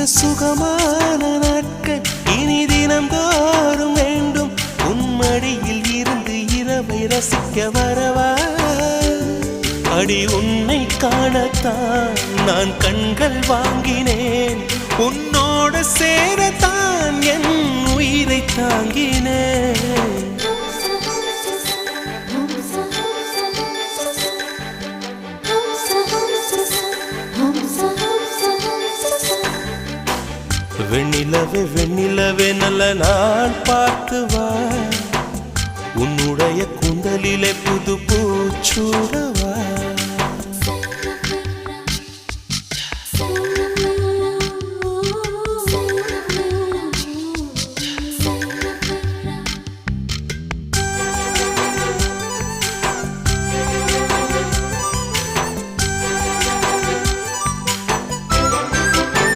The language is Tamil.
சுகமான நாட்கள் இனி தினந்தோறும் வேண்டும். உன்மடியில் இருந்து இரவை ரசிக்க வரவா? அடி உன்னை காணத்தான் நான் கண்கள் வாங்கினேன். உன்னோட சேரத்தான் என் உயிரை தாங்கினேன். வெண்ணிலவே வெண்ணிலவே நல்ல நாள் பார்த்து வா. உன்னுடைய கூந்தலிலே புது பூச்சூடவா.